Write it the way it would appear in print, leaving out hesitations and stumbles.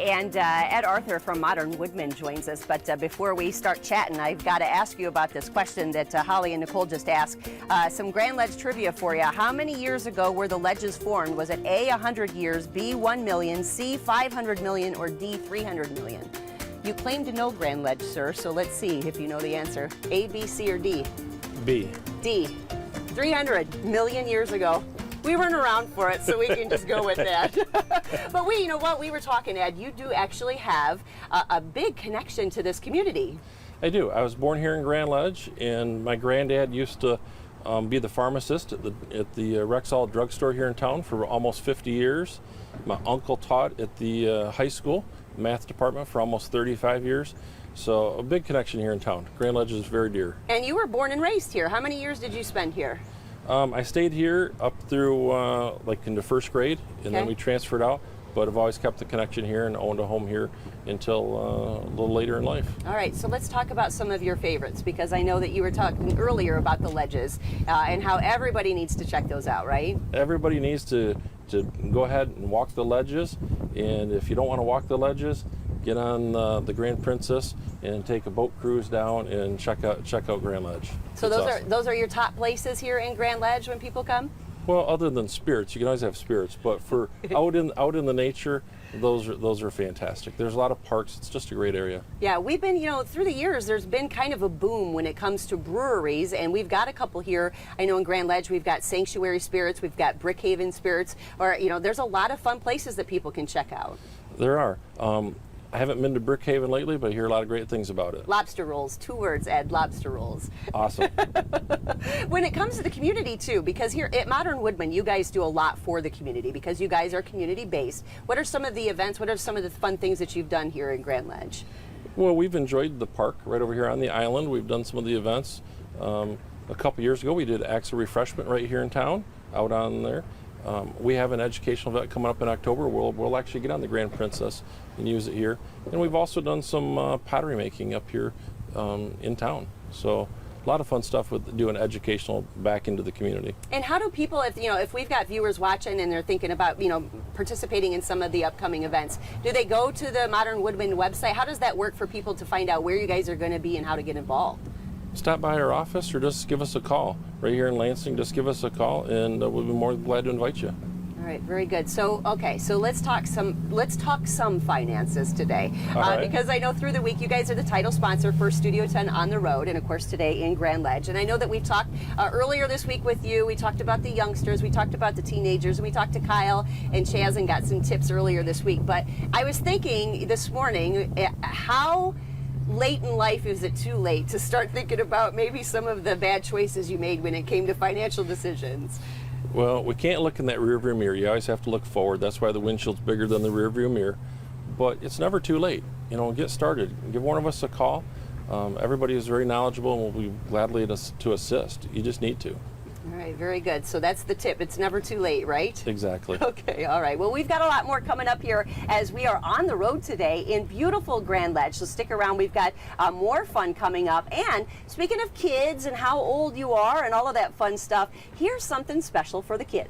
And Ed Arthur from Modern Woodmen joins us. But before we start chatting, I've got to ask you about this question that Holly and Nicole just asked. Some Grand Ledge trivia for you. How many years ago were the ledges formed? Was it A, 100 years, B, 1 million, C, 500 million, or D, 300 million? You claim to know Grand Ledge, sir, so let's see if you know the answer. A, B, C, or D? B. D. 300 million years ago. We weren't around for it, so we can just go with that. But you know what, we were talking, Ed, you do actually have a big connection to this community. I do. I was born here in Grand Ledge, and my granddad used to be the pharmacist at the Rexall drugstore here in town for almost 50 years. My uncle taught at the high school math department for almost 35 years. So a big connection here in town. Grand Ledge is very dear. And you were born and raised here. How many years did you spend here? I stayed here up through like into first grade, and then we transferred out. But I've always kept the connection here and owned a home here until a little later in life. All right, so let's talk about some of your favorites, because I know that you were talking earlier about the ledges and how everybody needs to check those out, right? Everybody needs to go ahead and walk the ledges, and if you don't want to walk the ledges, get on the Grand Princess and take a boat cruise down and check out Grand Ledge. So those are your top places here in Grand Ledge when people come? Well, other than spirits, you can always have spirits, but for out in the nature, those are fantastic. There's a lot of parks. It's just a great area. Yeah, we've been, through the years, there's been kind of a boom when it comes to breweries, and we've got a couple here. I know in Grand Ledge we've got Sanctuary Spirits, we've got Brickhaven Spirits, or there's a lot of fun places that people can check out. There are. I haven't been to Brickhaven lately, but I hear a lot of great things about it. Lobster rolls, 2 words, Ed, lobster rolls. Awesome. When it comes to the community too, because here at Modern Woodmen, you guys do a lot for the community because you guys are community based. What are some of the events, what are some of the fun things that you've done here in Grand Ledge? Well, we've enjoyed the park right over here on the island. We've done some of the events. A couple years ago, we did Acts of Refreshment right here in town, out on there. We have an educational event coming up in October. We'll actually get on the Grand Princess and use it here. And we've also done some pottery making up here in town. So a lot of fun stuff with doing educational back into the community. And how do people, if we've got viewers watching and they're thinking about participating in some of the upcoming events, do they go to the Modern Woodmen website? How does that work for people to find out where you guys are going to be and how to get involved? Stop by our office or just give us a call. Right here in Lansing, just give us a call and we'll be more than glad to invite you. All right, very good. So, okay, so let's talk some finances today. Right. Because I know through the week you guys are the title sponsor for Studio 10 on the road, and of course today in Grand Ledge. And I know that we've talked earlier this week with you, we talked about the youngsters, we talked about the teenagers, and we talked to Kyle and Chaz and got some tips earlier this week. But I was thinking this morning, how late in life is it too late to start thinking about maybe some of the bad choices you made when it came to financial decisions? Well, we can't look in that rearview mirror. You always have to look forward. That's why the windshield's bigger than the rearview mirror. But it's never too late. Get started. Give one of us a call. Everybody is very knowledgeable and will be gladly to assist. You just need to. All right, very good. So that's the tip. It's never too late, right? Exactly. Okay, all right. Well, we've got a lot more coming up here as we are on the road today in beautiful Grand Ledge. So stick around. We've got more fun coming up. And speaking of kids and how old you are and all of that fun stuff, here's something special for the kids.